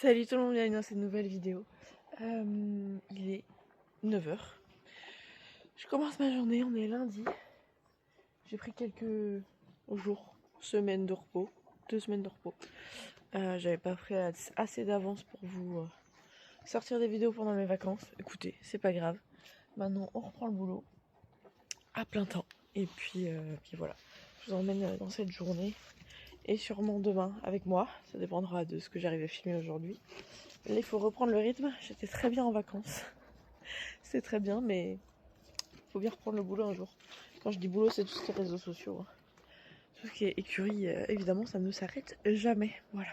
Salut tout le monde, bienvenue dans cette nouvelle vidéo. Il est 9h. Je commence ma journée, on est lundi. J'ai pris quelques jours, semaines de repos, 2 semaines de repos. J'avais pas pris assez d'avance pour vous sortir des vidéos pendant mes vacances. Écoutez, c'est pas grave. Maintenant, on reprend le boulot à plein temps. Et puis voilà, je vous emmène dans cette journée. Et sûrement demain avec moi, ça dépendra de ce que j'arrive à filmer aujourd'hui. Là il faut reprendre le rythme, j'étais très bien en vacances. C'est très bien mais il faut bien reprendre le boulot un jour. Quand je dis boulot c'est tout ce qui est réseaux sociaux. Hein. Tout ce qui est écurie, évidemment ça ne s'arrête jamais. Voilà.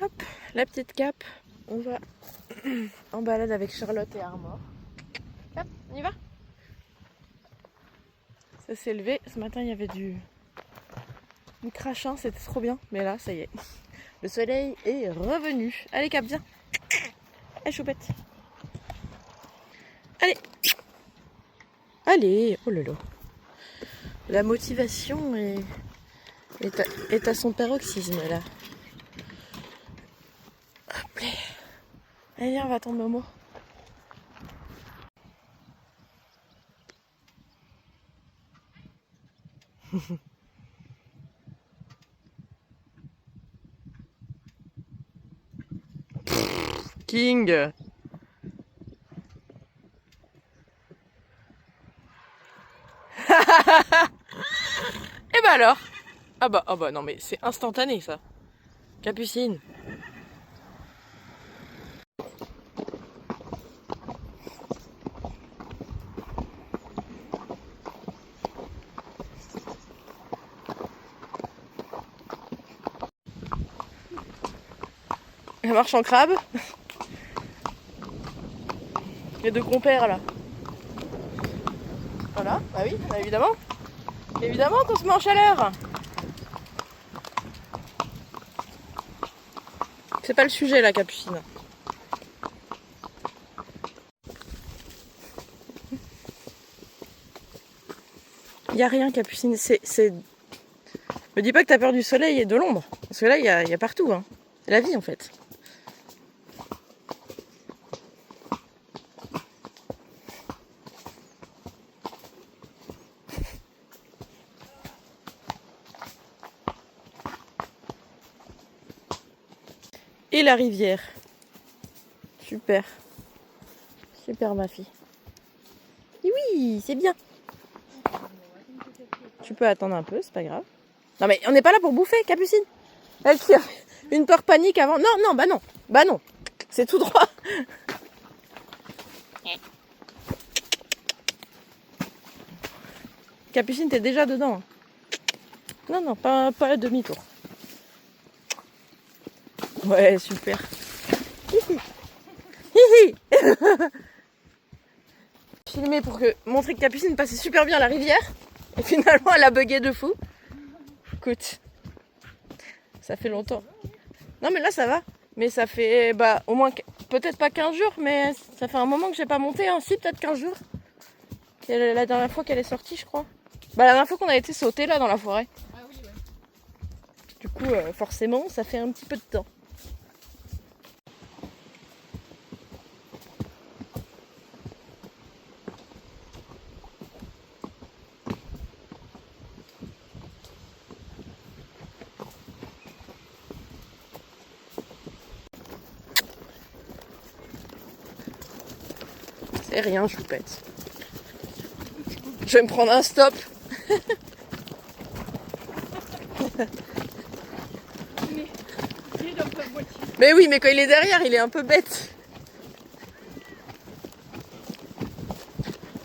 Hop, la petite cape, on va en balade avec Charlotte et Armor. Hop, on y va. Ça s'est levé, ce matin il y avait du crachin, c'était trop bien, mais là ça y est, le soleil est revenu. Allez Cap, viens. Allez choupette. Allez. Allez, oh là là. La motivation est à son paroxysme là. Hop là. Allez viens, on va attendre Momo. King. Et bah alors. Ah bah non mais c'est instantané ça. Capucine. Elle marche en crabe. Les deux compères là. Voilà, bah oui, bah évidemment. Évidemment qu'on se met en chaleur. C'est pas le sujet la Capucine. Y a rien Capucine, c'est... Me dis pas que t'as peur du soleil et de l'ombre. Parce que là, y a partout. Hein. C'est la vie en fait. et la rivière. Super. Super ma fille. Et oui, c'est bien. Tu peux attendre un peu, c'est pas grave. Non mais on n'est pas là pour bouffer, Capucine. Elle qui a une peur panique avant. Non, non, bah non. Bah non. C'est tout droit. Capucine, t'es déjà dedans. Non, non, pas à demi-tour. Ouais, super. Hihi. Filmé pour montrer que Capucine passait super bien à la rivière. Et finalement, elle a bugué de fou. Écoute, ça fait longtemps. Non, mais là, ça va. Mais ça fait, au moins, peut-être pas 15 jours, mais ça fait un moment que j'ai pas monté. Hein. Si, peut-être 15 jours. C'est la dernière fois qu'elle est sortie, je crois. La dernière fois qu'on a été sauter là dans la forêt. Ah oui, ouais. Du coup, forcément, ça fait un petit peu de temps. C'est rien, choupette. Je vais me prendre un stop. Mais oui, mais quand il est derrière, il est un peu bête.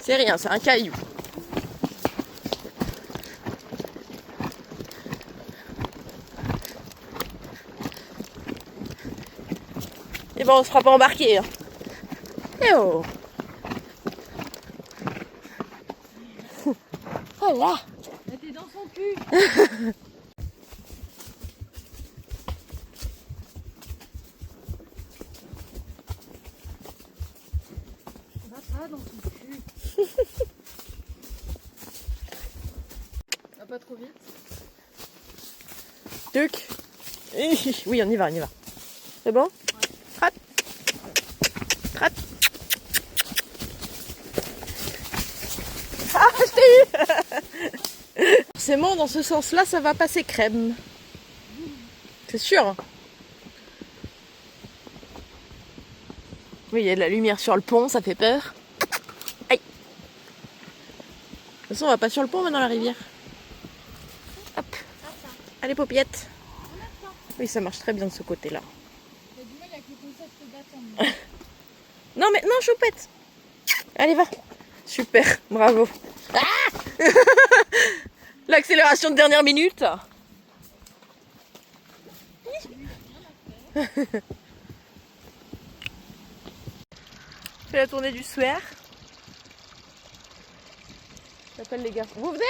C'est rien, c'est un caillou. Et on se fera pas embarquer. Hein. Eh oh. Oh là. T'es dans son cul. Va pas dans son cul. Va pas trop vite. Tuc. Oui, on y va, on y va. C'est bon? Ouais. Trat. Trat. Ah, je t'ai eu. Forcément, dans ce sens-là, ça va passer crème. C'est sûr. Oui, il y a de la lumière sur le pont, ça fait peur. Aïe. De toute façon, on va pas sur le pont, on va dans la rivière. Hop. Allez, paupiette. Oui, ça marche très bien de ce côté-là. T'as du mal avec le concept d'attendre. Non, mais non, choupette. Allez, va. Super, bravo. Ah. L'accélération de dernière minute. Fais la tournée du soir. J'appelle les gars. Vous venez?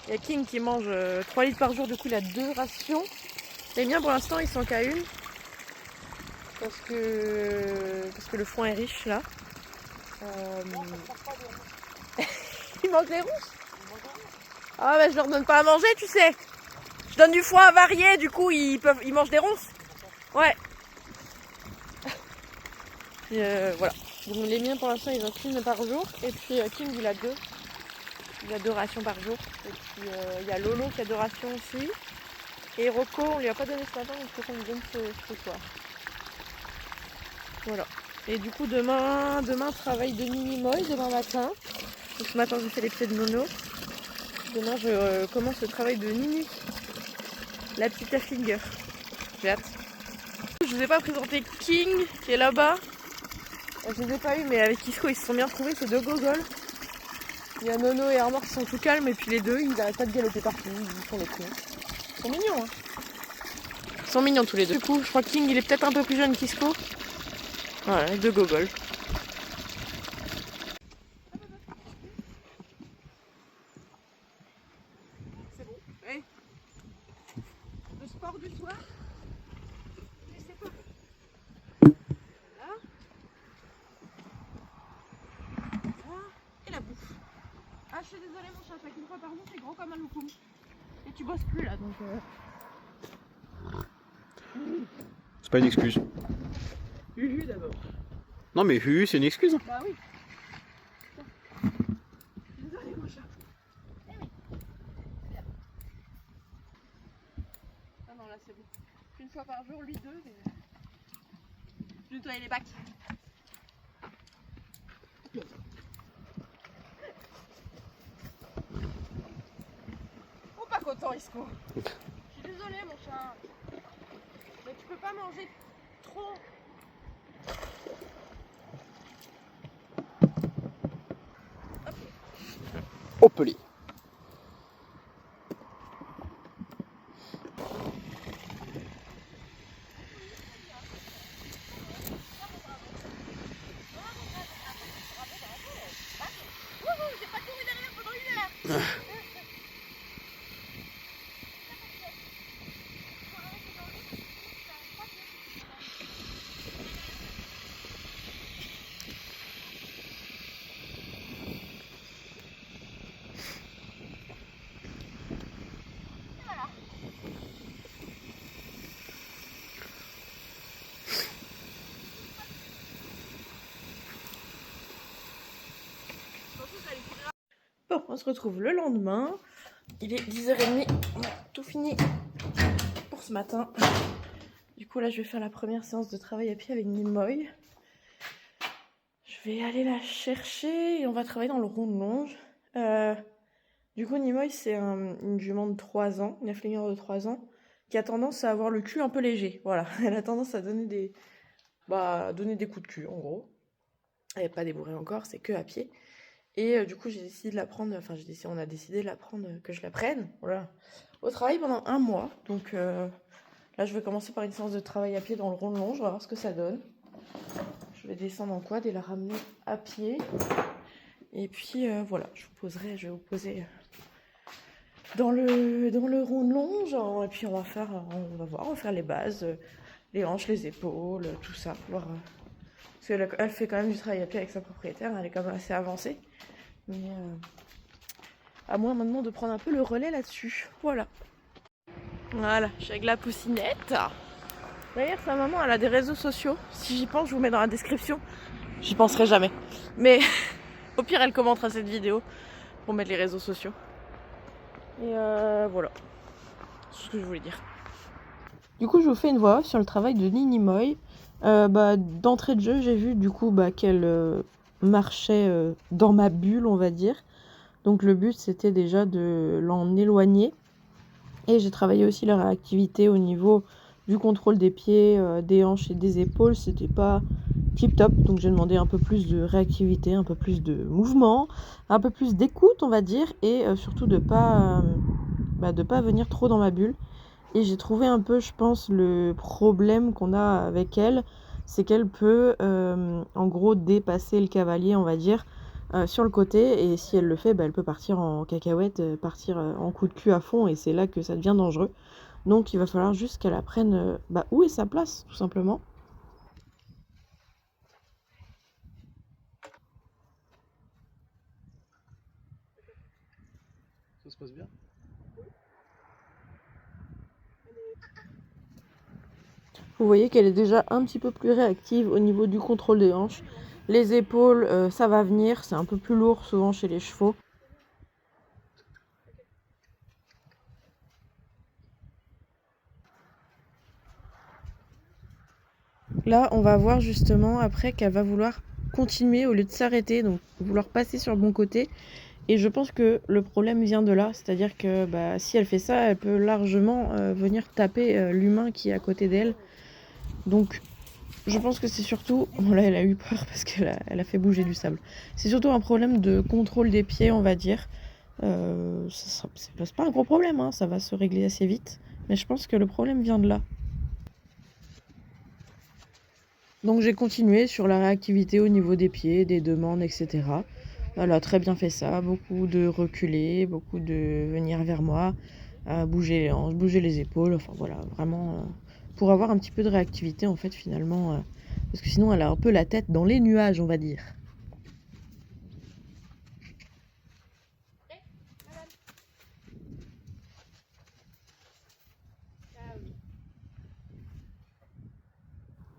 Il y a King qui mange 3 litres par jour, du coup il a 2 rations. Les miens pour l'instant ils sont qu'à une. Parce que le foin est riche là. Ils mangent les rousses. Ah bah je leur donne pas à manger, tu sais. Je donne du foin varié, du coup ils mangent des ronces. Ouais. Voilà. Donc, les miens pour l'instant ils ont qu'une par jour. Et puis King il a 2. Il a 2 rations par jour. Et puis il y a Lolo qui a 2 rations aussi. Et Rocco on lui a pas donné ce matin, donc il faut qu'on lui donne ce soir. Voilà. Et du coup demain travail de mini-moy demain matin. Donc, ce matin j'ai fait les pieds de Nono. Demain je commence le travail de Nini. La petite Finger. J'ai hâte. Je vous ai pas présenté King qui est là-bas. Je les ai pas eu mais avec Kisco ils se sont bien trouvés, ces 2 gogoles. Il y a Nono et Armor qui sont tout calmes et puis les deux ils n'arrêtent pas de galoper partout, ils font les cons. Ils sont mignons hein. Ils sont mignons tous les deux. Du coup je crois que King il est peut-être un peu plus jeune qu'Isco. Voilà, les 2 gogoles. C'est bon. Hey. Le sport du soir. Je sais pas. Là. Là. Et la bouffe. Ah je suis désolée mon chat, une fois par jour c'est gros comme un loukoum. Et tu bosses plus là donc C'est pas une excuse. Uhu d'abord. Non mais c'est une excuse. Bah oui. Désolée mon chat. Eh oui. Bien. Ah non là c'est bon. Une fois par jour, lui 2 mais... Je nettoie les bacs. Oh, pas content, Isco. Je suis désolée, mon chat. Mais tu peux pas manger trop. Hopeli. J'ai pas couru derrière pendant 1 heure. Bon, on se retrouve le lendemain. Il est 10h30. On a tout fini pour ce matin. Du coup, là, je vais faire la première séance de travail à pied avec Nimoy. Je vais aller la chercher et on va travailler dans le rond de longe. Du coup, Nimoy, c'est une jument de 3 ans, une affligneur de 3 ans, qui a tendance à avoir le cul un peu léger. Voilà, elle a tendance à donner des coups de cul, en gros. Elle n'est pas débourrée encore, c'est que à pied. Et du coup, j'ai décidé de la prendre, on a décidé de la prendre, que je la prenne, voilà, au travail pendant 1 mois. Donc là, je vais commencer par une séance de travail à pied dans le rond de longe, on va voir ce que ça donne. Je vais descendre en quad et la ramener à pied. Et puis voilà, je vais vous poser dans le rond de longe. Et puis on va faire les bases, les hanches, les épaules, tout ça. Voir, parce qu'elle fait quand même du travail à pied avec sa propriétaire, elle est quand même assez avancée. Mais à moi maintenant de prendre un peu le relais là-dessus. Voilà. Voilà, je suis avec la poussinette. D'ailleurs, sa maman, elle a des réseaux sociaux. Si j'y pense, je vous mets dans la description. J'y penserai jamais. Mais au pire, elle commentera cette vidéo pour mettre les réseaux sociaux. Et voilà. C'est ce que je voulais dire. Du coup, je vous fais une voix off sur le travail de Nimoy. D'entrée de jeu, j'ai vu du coup qu'elle marchait dans ma bulle, on va dire. Donc le but, c'était déjà de l'en éloigner. Et j'ai travaillé aussi la réactivité au niveau du contrôle des pieds, des hanches et des épaules. C'était pas tip top, donc j'ai demandé un peu plus de réactivité, un peu plus de mouvement, un peu plus d'écoute, on va dire, et surtout de pas venir trop dans ma bulle. Et j'ai trouvé un peu, je pense, le problème qu'on a avec elle, c'est qu'elle peut en gros dépasser le cavalier, on va dire, sur le côté, et si elle le fait, elle peut partir en cacahuète, partir en coup de cul à fond, et c'est là que ça devient dangereux. Donc il va falloir juste qu'elle apprenne où est sa place, tout simplement. Ça se passe bien? Vous voyez qu'elle est déjà un petit peu plus réactive au niveau du contrôle des hanches. Les épaules, ça va venir, c'est un peu plus lourd souvent chez les chevaux. Là, on va voir justement après qu'elle va vouloir continuer au lieu de s'arrêter, donc vouloir passer sur le bon côté. Et je pense que le problème vient de là, c'est-à-dire que si elle fait ça, elle peut largement venir taper l'humain qui est à côté d'elle. Donc je pense que c'est surtout... Bon là, elle a eu peur parce qu'elle a fait bouger du sable. C'est surtout un problème de contrôle des pieds, on va dire. C'est pas un gros problème, hein, ça va se régler assez vite. Mais je pense que le problème vient de là. Donc j'ai continué sur la réactivité au niveau des pieds, des demandes, etc. Elle a très bien fait ça, beaucoup de reculer, beaucoup de venir vers moi, bouger les hanches, bouger les épaules, enfin voilà, vraiment pour avoir un petit peu de réactivité en fait finalement, parce que sinon elle a un peu la tête dans les nuages, on va dire.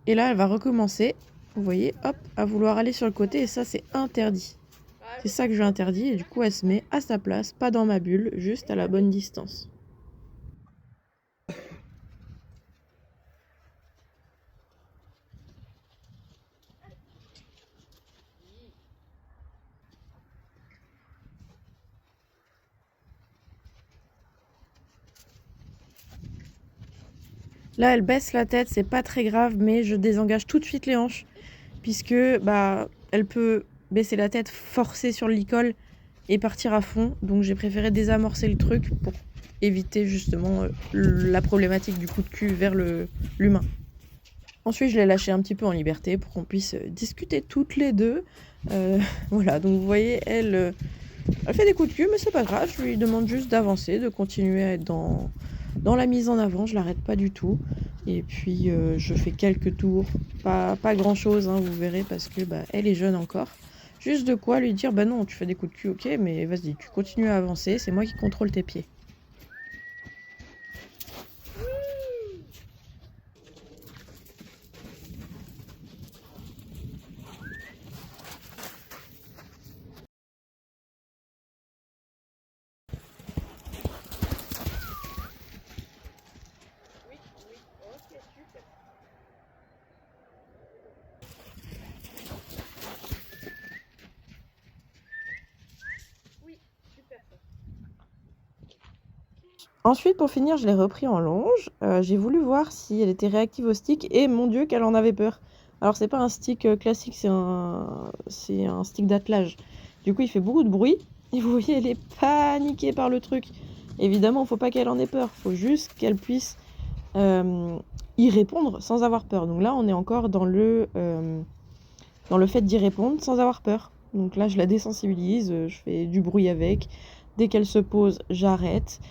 Et là elle va recommencer, vous voyez, hop, à vouloir aller sur le côté, et ça c'est interdit. C'est ça que je lui interdis, et du coup elle se met à sa place, pas dans ma bulle, juste à la bonne distance. Là, elle baisse la tête, c'est pas très grave, mais je désengage tout de suite les hanches, puisque bah, elle peut baisser la tête, forcer sur le licol et partir à fond. Donc j'ai préféré désamorcer le truc pour éviter justement la problématique du coup de cul vers l'humain. Ensuite, je l'ai lâchée un petit peu en liberté pour qu'on puisse discuter toutes les deux. Voilà, donc vous voyez, elle fait des coups de cul, mais c'est pas grave. Je lui demande juste d'avancer, de continuer à être dans la mise en avant. Je l'arrête pas du tout. Et puis, je fais quelques tours. Pas grand chose, hein, vous verrez, parce que bah, elle est jeune encore. Juste de quoi lui dire, bah non, tu fais des coups de cul, ok, mais vas-y, tu continues à avancer. C'est moi qui contrôle tes pieds. Ensuite, pour finir, je l'ai repris en longe. J'ai voulu voir si elle était réactive au stick et mon Dieu, qu'elle en avait peur. Alors, c'est pas un stick classique, c'est un stick d'attelage. Du coup, il fait beaucoup de bruit et vous voyez, elle est paniquée par le truc. Évidemment, faut pas qu'elle en ait peur, faut juste qu'elle puisse y répondre sans avoir peur. Donc là, on est encore dans le fait d'y répondre sans avoir peur. Donc là, je la désensibilise, je fais du bruit avec. Dès qu'elle se pose, j'arrête.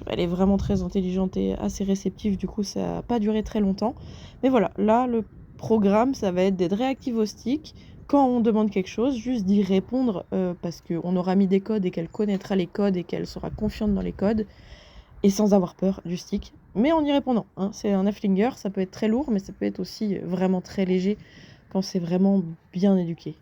Elle est vraiment très intelligente et assez réceptive, du coup ça n'a pas duré très longtemps. Mais voilà, là le programme ça va être d'être réactive au stick. Quand on demande quelque chose, juste d'y répondre parce qu'on aura mis des codes et qu'elle connaîtra les codes et qu'elle sera confiante dans les codes et sans avoir peur du stick. Mais en y répondant, hein. C'est un Haflinger, ça peut être très lourd mais ça peut être aussi vraiment très léger quand c'est vraiment bien éduqué.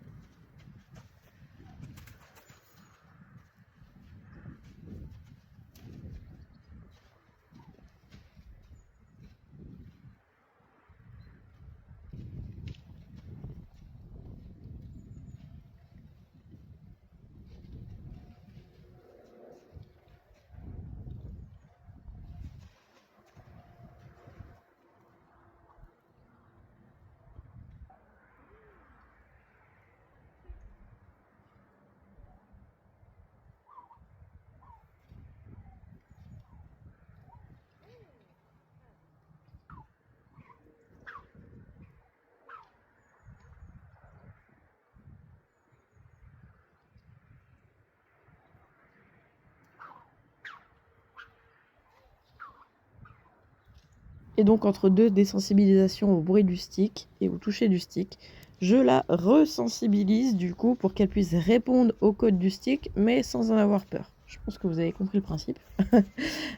Et donc entre deux désensibilisations au bruit du stick et au toucher du stick, je la resensibilise du coup pour qu'elle puisse répondre au code du stick mais sans en avoir peur. Je pense que vous avez compris le principe.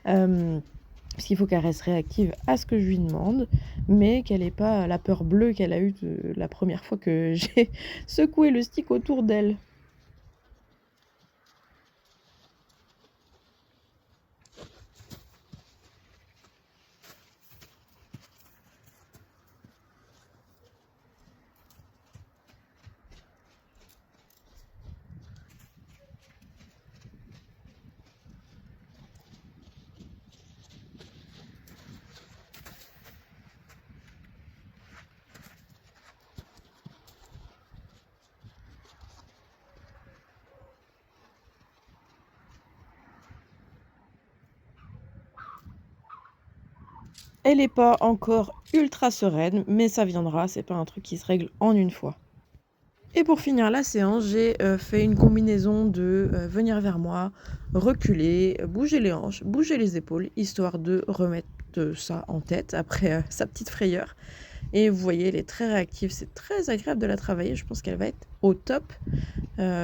Parce qu'il faut qu'elle reste réactive à ce que je lui demande, mais qu'elle n'ait pas la peur bleue qu'elle a eue la première fois que j'ai secoué le stick autour d'elle. Elle n'est pas encore ultra sereine, mais ça viendra, c'est pas un truc qui se règle en une fois. Et pour finir la séance, j'ai fait une combinaison de venir vers moi, reculer, bouger les hanches, bouger les épaules, histoire de remettre ça en tête après sa petite frayeur. Et vous voyez, elle est très réactive, c'est très agréable de la travailler. Je pense qu'elle va être au top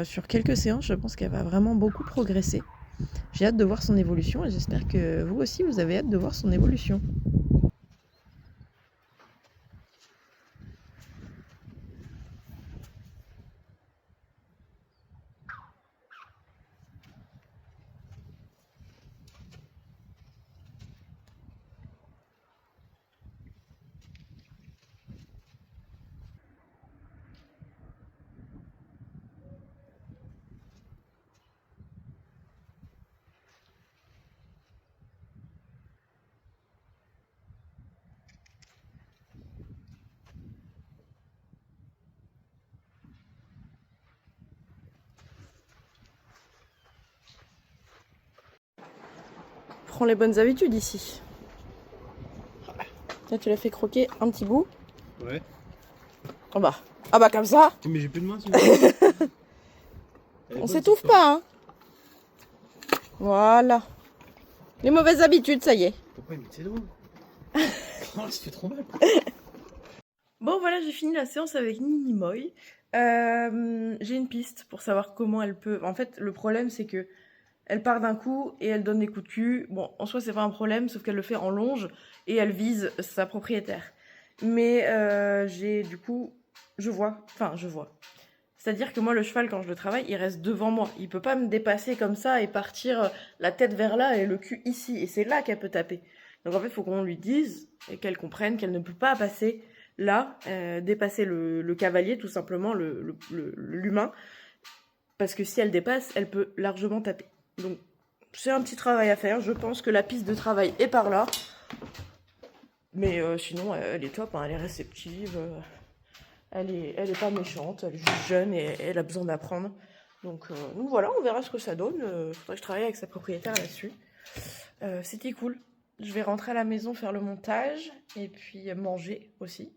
sur quelques séances. Je pense qu'elle va vraiment beaucoup progresser. J'ai hâte de voir son évolution et j'espère que vous aussi, vous avez hâte de voir son évolution. prends les bonnes habitudes ici. Là, tu l'as fait croquer un petit bout. Ouais. Ah bah comme ça. Mais j'ai plus de main. On s'étouffe pas, hein. Voilà. Les mauvaises habitudes, ça y est. Pourquoi il met ses doigts? Oh, ça fait trop mal. Bon voilà, j'ai fini la séance avec Ninimoy. J'ai une piste pour savoir comment elle peut... En fait, le problème, c'est que elle part d'un coup et elle donne des coups de cul. Bon, en soi, c'est pas un problème, sauf qu'elle le fait en longe et elle vise sa propriétaire. Mais du coup, je vois. C'est-à-dire que moi, le cheval, quand je le travaille, il reste devant moi. Il peut pas me dépasser comme ça et partir la tête vers là et le cul ici. Et c'est là qu'elle peut taper. Donc en fait, il faut qu'on lui dise et qu'elle comprenne qu'elle ne peut pas passer là, dépasser le cavalier, tout simplement, l'humain. Parce que si elle dépasse, elle peut largement taper. Donc c'est un petit travail à faire. Je pense que la piste de travail est par là. Mais sinon, elle est top, hein, elle est réceptive. Elle est pas méchante, elle est juste jeune et elle a besoin d'apprendre. Donc voilà, on verra ce que ça donne. Faudrait que je travaille avec sa propriétaire là-dessus. C'était cool. Je vais rentrer à la maison faire le montage et puis manger aussi.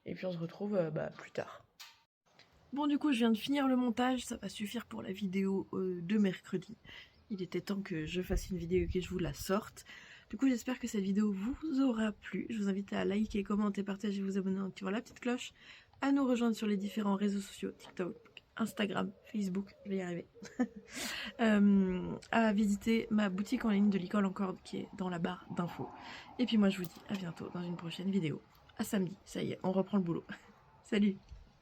Et puis on se retrouve plus tard. Bon, du coup, je viens de finir le montage. Ça va suffire pour la vidéo de mercredi. Il était temps que je fasse une vidéo et que je vous la sorte. Du coup, j'espère que cette vidéo vous aura plu. Je vous invite à liker, commenter, partager, vous abonner en activant la petite cloche, à nous rejoindre sur les différents réseaux sociaux, TikTok, Instagram, Facebook, je vais y arriver, à visiter ma boutique en ligne de l'école en corde qui est dans la barre d'infos. Et puis moi, je vous dis à bientôt dans une prochaine vidéo. À samedi, ça y est, on reprend le boulot. Salut!